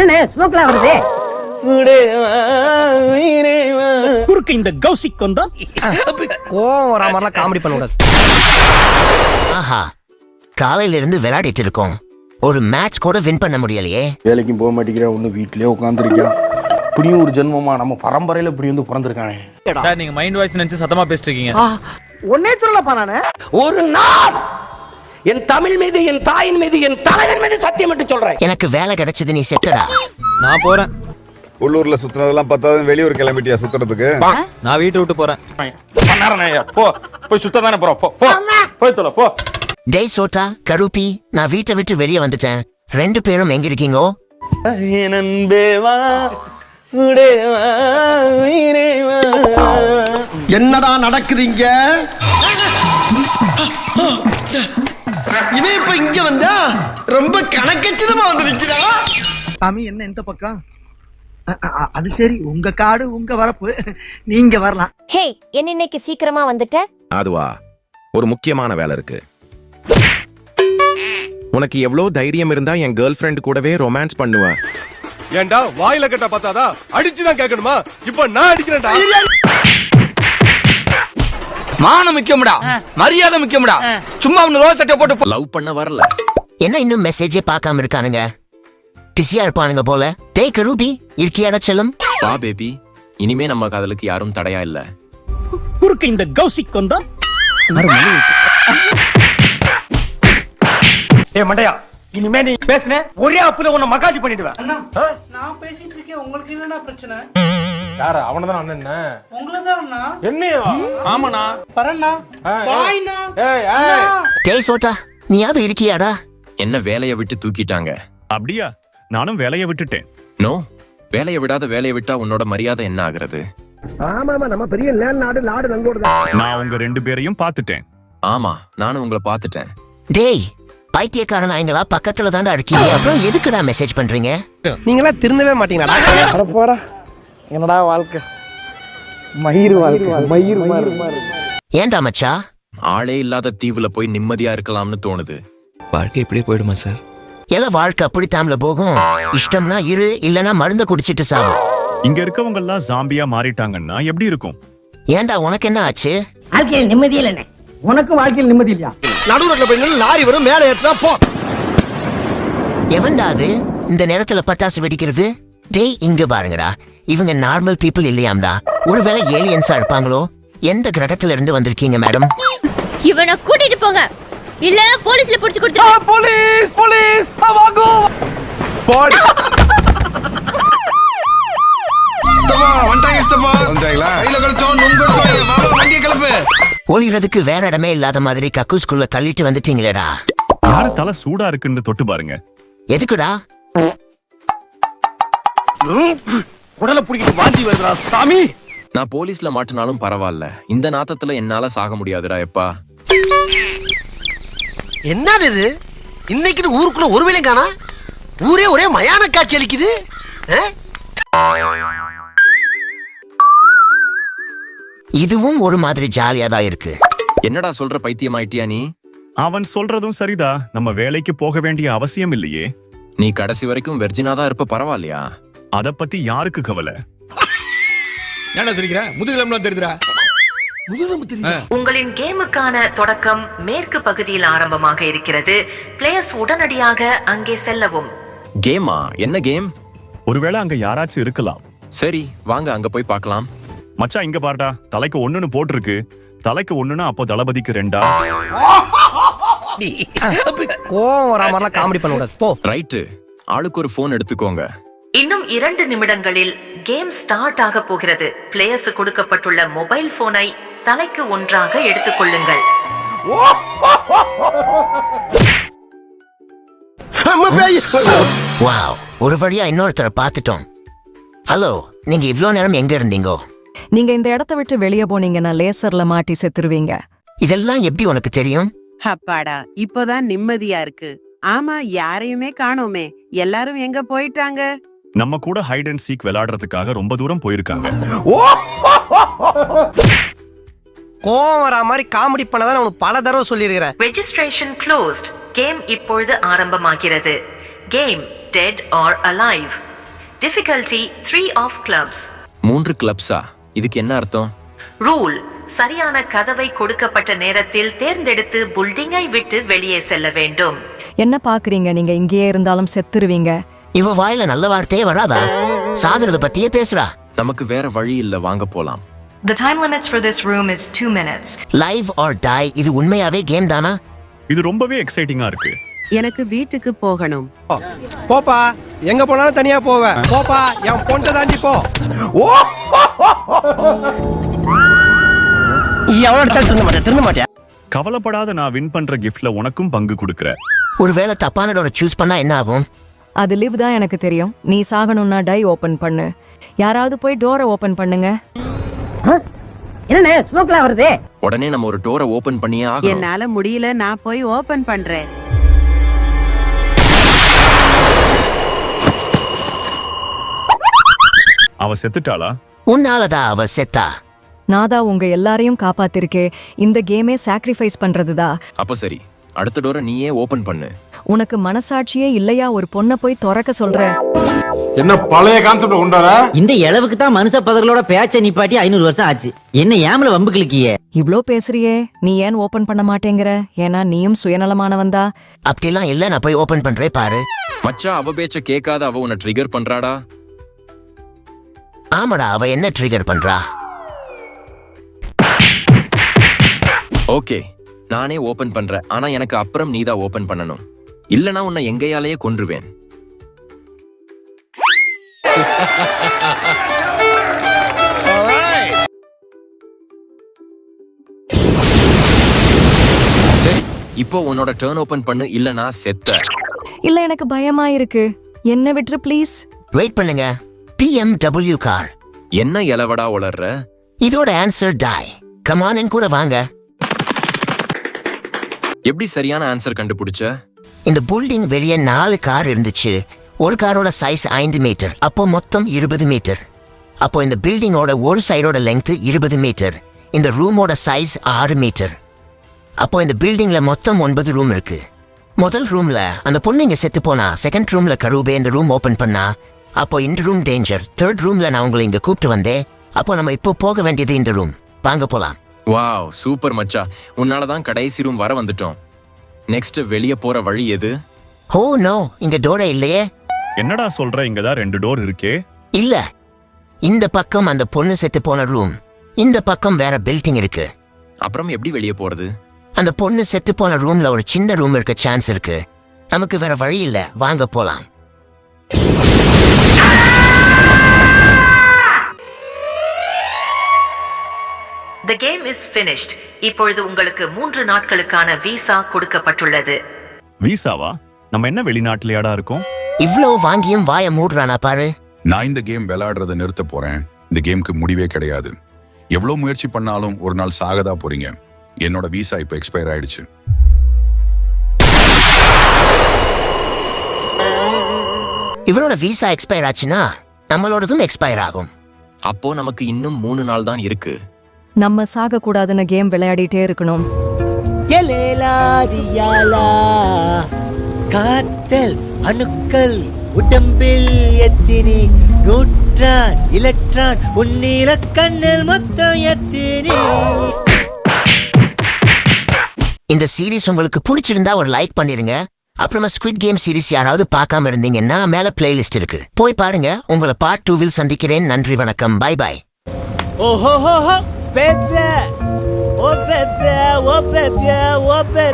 என்ன ஸ்மோக்லாம் வருது? குறுக்கு இந்த கௌசிக் கொண்டா கோவம் வரா மாதிரிலாம் காமெடி பண்ண கூடாது. ஆஹா, காலையில இருந்து விளையாடிட்டு இருக்கோம், ஒரு மேட்ச் கூட வின் பண்ண முடியலையே. வேலைக்கும் போக மாட்டேங்கிறேன், ஒண்ணு வீட்லயே உட்காந்துருக்கான். இப்படியும் ஒரு ஜென்மமா நம்ம பரம்பரையில இப்படி வந்து பிறந்திருக்கானே. சார் நீங்க மைண்ட் வாய்ஸ் நினைச்சு சத்தமா பேசிட்டு இருக்கீங்க. ஒன்னே சொல்லப்பா நானு. ஒரு நாள் என் தமிழ் மீது, என் தாயின் மீது, என் தலைவன் மீது சத்தியம் என்று சொல்றேன். எனக்கு வேலை கிடைச்சது, நீ செத்தடா. நான் போறேன். உள்ளூர்ல சுத்துனதெல்லாம் பத்தாது, வெளியூர் கிளம்பிட்டியா சுத்துறதுக்கு? நான் வீட்டை விட்டு போறேன். போ போய் சுத்த தானே போறோம். போ போய் தொலை போ. டேய் சோட்டா, கருப்பி, நான் வீட்டை விட்டு வெளியே வந்துட்டேன். 2 பேரும் எங்க இருக்கீங்கோ? என்னடா நடக்குதுங்க? இவன் இப்ப இங்க வந்தா ரொம்ப கணக்கச்சிதமா வந்து நிக்கிறா. சாமி என்ன இந்த பக்கம்? அது சரி, உங்க காடு உங்க வரப்பு, நீங்க வரலாம். ஹே, என்ன இன்னைக்கு சீக்கிரமா வந்துட்ட? அதுவா, ஒரு முக்கியமான வேலை இருக்கு. உனக்கு எவ்வளவு தைரியம் இருந்தா என் கேர்ள் ஃப்ரெண்ட் கூடவே ரொமான்ஸ் பண்ணுவேன்? ஏண்டா வாயில கட்ட பார்த்தாதா அடிச்சுதான் கேட்கணுமா? இப்ப நான் அடிக்கிறேன்டா. மானம் முக்கியம்டா, மரியாதை முக்கியம்டா. சும்மா ஒன்னு ரோஸ் சட்டை போட்டு லவ் பண்ண வரல. என்ன இன்னும் மெசேஜே பார்க்காம இருக்கானுங்க? பிஸியா இருப்பானுங்க போல. டேய் கருப்பி, இருக்கியாடா செல்லம்? வா பேபி, இனிமே நம்ம காதலுக்கு யாரும் தடையா இல்ல. குறுக்கு இந்த கௌசிக் கொண்டா ஏ மண்டையா, இனிமே நீ பேசுன ஒரே அப்புல உன்னை மகாஜி பண்ணிடுவேன். நான் பேசிட்டு இருக்கேன், உங்களுக்கு என்னடா பிரச்சனை? யாரு அவனதான் அண்ணன்? உங்களதான் அண்ணா. என்னையா? ஆமாண்ணா. பரண்ணா, பாய்ண்ணா. டேய் சோட்டா, நீயாவது இருக்கியாடா? என்ன வேலையை விட்டு தூக்கிட்டாங்க? அப்படியா? நானும் வேலையை விட்டுட்டேன். நோ, வேலையை விடாத வேலையை விட்டா உன்னோட மரியாதை என்ன ஆகுறது? ஆமா நம்ம பெரிய நாடு நங்கோடு தான். நான் உங்க 2 பேரையும் பார்த்துட்டேன். ஆமா, நானும் உங்களை பார்த்துட்டேன். டேய் பைத்தியக்காரன், ஆயிங்களா பக்கத்துல தாண்டா இருக்கீங்க, அப்புறம் எதுக்குடா மெசேஜ் பண்றீங்க? நீங்களா திருந்தவே மாட்டீங்களாடா? போடா, என்னடா வாழ்க்கை, மயிர் வாழ்க்கை, மயிர் மாதிரி. ஏன்டா மச்சா? ஆளே இல்லாத தீவுல போய் நிம்மதியா இருக்கலாம்னு தோணுது. வாழ்க்கை இப்படியே போயிடுமா சார்? எல்லாம் வாழ்க்கை அப்படித்தாம்ல போகும். இஷ்டம்னா இரு, இல்லனா மருந்த குடிச்சிட்டு சாவு. இங்க இருக்கவங்க எல்லாம் ஜாம்பியா மாறிட்டாங்கன்னா எப்படி இருக்கும்? ஏன்டா உனக்கு என்ன ஆச்சு? வாழ்க்கையில் நிம்மதியே இல்லைண்ணே. உனக்கும் வாழ்க்கையில் நிம்மதி இல்லையா? நடுரோட்ல போய் நின்னு லாரி வரும், மேலே ஏத்துனா போ. எவன்டா அது இந்த நேரத்துல பட்டாசு வெடிக்கிறது? டேய் இங்க பாருங்கடா, இவங்க நார்மல் பீப்புள் இல்லையாம்டா, ஒருவேளை ஏலியன்ஸா இருப்பாங்களோ? எந்த கிரகத்துல இருந்து வந்திருக்கீங்க மேடம்? இவனை கூட்டிட்டு போங்க, இல்ல போலீஸ்ல புடிச்சு கொடுத்து. போலீஸ் போலீஸ் வாங்கோ. போடி ஒளிறதுக்கு வேற இடமே இல்லாத மாதிரி கக்கூஸ்குள்ள தள்ளிட்டு வந்துட்டீங்களேடா. யாரு தலை சூடா இருக்குன்னு தொட்டு பாருங்க. எதுக்குடா? உடலை பிடிக்கிட்டு வாந்தி வருதுடா சாமி. நான் போலீஸ்ல மாட்டினாலும் பரவாயில்ல, இந்த நாத்தத்துல என்னால சாக முடியாதுடா எப்பா. என்னது இது? இன்னைக்கு ஊருக்குள்ள ஒரு வேலையும் காணா, ஊரே ஒரே மயான காட்சி அளிக்குது. இதுவும் ஒரு மாதிரி ஜாலியா தான் இருக்கு. என்னடா சொல்ற, பைத்தியமாயிட்டியா நீ? அவன் சொல்றதும் சரிதா, நம்ம வேலைக்கு போக வேண்டிய அவசியம் இல்லையே. நீ கடைசி வரைக்கும் வெர்ஜினா தான் இருப்ப, பரவாயில்லையா? அத பத்தி யாருக்கு கவலை? என்ன சொல்லிக்கிற? முதுகிலம்லாம் தெரியுதுடா. உங்களின் கேமுக்கான தொடக்கம் மேற்கு பகுதியில் ஆரம்பமாக இருக்கிறது. பிளேயர்ஸ் உடனடியாக அங்கே செல்லவும். கேமா? என்ன கேம்? ஒருவேளை அங்க யாராச்சும் இருக்கலாம். சரி வாங்க அங்க போய் பார்க்கலாம். மச்சா இங்க பாருடா, தலைக்கு 1ன்னு போட்டிருக்கு. தலைக்கு 1ன்னா அப்போ தளபதிக்கு 2. கோவம் வரா மாதிரிலாம் காமெடி பண்ண கூடாது. போ. ரைட்டு, ஆளுக்கு ஒரு போன் எடுத்துக்கோங்க. இன்னும் 2 நிமிடங்களில் கேம் ஸ்டார்ட் ஆக போகிறது. பிளேயர்ஸ் கொடுக்கப்பட்டுள்ள மொபைல் போனை தலைக்கு ஒன்றாக எடுத்துக்கொள்ளுங்கள். வாவ், ஒரு வழியா இன்னொருத்தரை பார்த்துட்டோம். ஹலோ, நீங்க இவ்ளோ நேரம் எங்க இருந்தீங்கோ? நீங்க இந்த இடத்தை விட்டு வெளியே போனீங்கன்னா லேசர்ல மாட்டி செத்துருவீங்க. இதெல்லாம் எப்படி உனக்கு தெரியும்? அப்பாடா, இப்போதான் நிம்மதியா இருக்கு. ஆமா, யாரையுமே காணோமே, எல்லாரும் எங்க போயிட்டாங்க? நம்ம கூட ஹைட் அண்ட் சீக் விளையாடுறதுக்காக ரொம்ப தூரம் போயிருக்காங்க. கோவம் வரா மாதிரி காமெடி பண்ணதான் உனக்கு பல தடவை சொல்லியிருக்கிறேன். Registration closed. கேம் இப்பொழுது ஆரம்பமாகிறது. Game dead or alive. Difficulty 3 of clubs. 3 கிளப்ஸா? இதுக்கு என்ன அர்த்தம்? ரூல்: சரியான கதவை கொடுக்கப்பட்ட நேரத்தில் தேர்ந்தெடுத்து பில்டிங்கை விட்டு வெளியே செல்ல வேண்டும். என்ன பாக்குறீங்க? நீங்க இங்கேயே இருந்தாலும் செத்துருவீங்க. இவ வாயில நல்ல வார்த்தையே வராதா? சாகுறத பத்தியே பேசுறா. நமக்கு வேற வழி இல்ல, வாங்க போலாம். The time limits for this room is 2 minutes. Live or die, இது உண்மையாவே கேம் தானா? இது ரொம்பவே எக்ஸைட்டிங்கா இருக்கு. எனக்கு வீட்டுக்கு போகணும். போப்பா, எங்க போனாலும் தனியா போவேன். போப்பா, என் பொண்ணை தாண்டி போ. திரும்ப மாட்டேன். கவலைப்படாத, நான் வின் பண்ற கிஃப்ட்ல உனக்கும் பங்கு கொடுக்கறேன். ஒருவேளை தப்பான டோரை சூஸ் பண்ணா என்ன ஆகும்? அது லிவ் தான் எனக்கு தெரியும். நீ சாகணும்னா டை ஓபன் பண்ணு. யாராவது போய் டோரை ஓபன் பண்ணுங்க. என்னண்ணே ஸ்மோக்லாம் வருது? உடனே நம்ம ஒரு டோரை ஓபன் பண்ணியே ஆகணும். என்னால முடியல, நான் போய் ஓபன் பண்றேன். அவ செத்துட்டாளா? உன்னாலதான் அவ செத்தா. நான் தான் உங்க எல்லாரையும் காப்பாத்திருக்கே. இந்த கேமே சாக்ரிஃபைஸ் பண்றதுதா. அப்ப சரி, அடுத்த டோரை நீயே ஓபன் பண்ணு. உனக்கு மனசாட்சியே இல்லையா ஒரு பொண்ணை போய் திறக்க சொல்ற? என்ன பழைய கான்செப்ட் கொண்டாரா? இந்த அளவுக்கு தான் மனுஷ பதர்களோட பேச்ச நிப்பாட்டி 500 வருஷம் ஆச்சு. என்ன ஏமல வம்பு கிளிக்கியே? இவ்ளோ பேசுறியே, நீ ஏன் ஓபன் பண்ண மாட்டேங்கிற? ஏன்னா நீயும் சுயநலமானவன்தா. அப்படிலாம் இல்ல, நான் போய் ஓபன் பண்றேன் பாரு. மச்சா, அவ பேச்ச கேட்காத அவ உன்னை ட்ரிகர் பண்றாடா. ஆமாடா, அவ என்ன ட்ரிகர் பண்றா? ஓகே, நானே ஓபன் பண்றேன். ஆனா எனக்கு அப்புறம் நீதான் ஓபன் பண்ணணும். இல்லனா உன்னை எங்கையாலேயே கொன்றுவேன். சரி, இப்போ உன்னோட டர்ன் ஓபன் பண்ணு, இல்லனா செத்த. இல்ல, எனக்கு பயமா இருக்கு. என்ன விட்டுரு ப்ளீஸ். வெயிட் பண்ணுங்க. BMW car. என்ன இலவடா உளர்ற? இதோட ஆன்சர் டை. கம் ஆன், என் கூட வாங்க. எப்படி சரியான ஆன்சர் கண்டுபிடிச்ச? இந்த பில்டிங் வெளியே 4 கார் இருந்துச்சு. ஒரு காரோட சைஸ் 5 மீட்டர், அப்போ மொத்தம் 20 மீட்டர். அப்போ இந்த பில்டிங்கோட ஒரு சைடோட லெங்த் 20 மீட்டர். இந்த ரூமோட சைஸ் 6 மீட்டர். அப்போ இந்த பில்டிங்ல மொத்தம் 9 ரூம் இருக்கு. முதல் ரூம்ல அந்த பொண்ணு இங்க செத்து போனா, செகண்ட் ரூம்ல கரூபே இந்த ரூம் ஓபன் பண்ணா. அப்போ இந்த ரூம் டேஞ்சர். தேர்ட் ரூம்ல நான் உங்களை இங்க கூப்பிட்டு வந்தேன். அப்போ நம்ம இப்போ போக வேண்டியது இந்த ரூம். வாங்க போலாம். வாவ், சூப்பர் மச்சா. உன்னாலதான் கடைசி ரூம் வர வந்துட்டோம். நெக்ஸ்ட் வெளிய போற வழி எது? ஓ நோ, இங்க டோரே இல்லையே. என்னடா சொல்ற? இங்கதான் 2 டோர் இருக்கே. இல்ல, இந்த பக்கம் அந்த பொண்ணு செத்து போன ரூம், இந்த பக்கம் வேற பில்டிங் இருக்கு. அப்புறம் எப்படி வெளிய போறது? அந்த பொண்ணு செத்து போன ரூம்ல ஒரு சின்ன ரூம் இருக்க சான்ஸ் இருக்கு. நமக்கு வேற வழி இல்ல, வாங்க போலாம். The game is finished. இப்பொழுது உங்களுக்கு 3 நாட்களுக்கான விசா கொடுக்கப்பட்டுள்ளது. விசாவா? நம்ம என்ன வெளிநாட்டுலயாடா இருக்கோம்? இவ்ளோ வாங்கியும் வாய மூடுறானா பாரு. நான் இந்த கேம் விளையாடுறத நிறுத்த போறேன். இந்த கேமுக்கு முடிவே கிடையாது. எவ்வளவு முயற்சி பண்ணாலும் ஒரு நாள் சாகதா போறீங்க. என்னோட விசா இப்ப எக்ஸ்பயர் ஆயிடுச்சு. இவரோட விசா எக்ஸ்பயர் ஆச்சுன்னா நம்மளோடதும் எக்ஸ்பயர் ஆகும். அப்போ நமக்கு இன்னும் 3 நாள் தான் இருக்கு. நம்ம சாக கூடாதுன்னு கேம் விளையாடிட்டே இருக்கணும். காத்தல் அணுக்கள் உடம்பில் எத்தினி நியூட்ரான் எலக்ட்ரான் உன்னில கண்ணில் மொத்தம் எத்தினி. இந்த சீரிஸ் உங்களுக்கு பிடிச்சிருந்தா ஒரு லைக் பண்ணிருங்க. அப்புறமா ஸ்குவிட் கேம் சீரிஸ் யாராவது பார்க்காம இருந்தீங்கன்னா மேல பிளேலிஸ்ட் இருக்கு, போய் பாருங்க. உங்களை பார்ட் 2வில் சந்திக்கிறேன். நன்றி, வணக்கம், பை பை. ஓஹோ பேபே ஓ பேபே ஓ பேபே ஓ பேபே.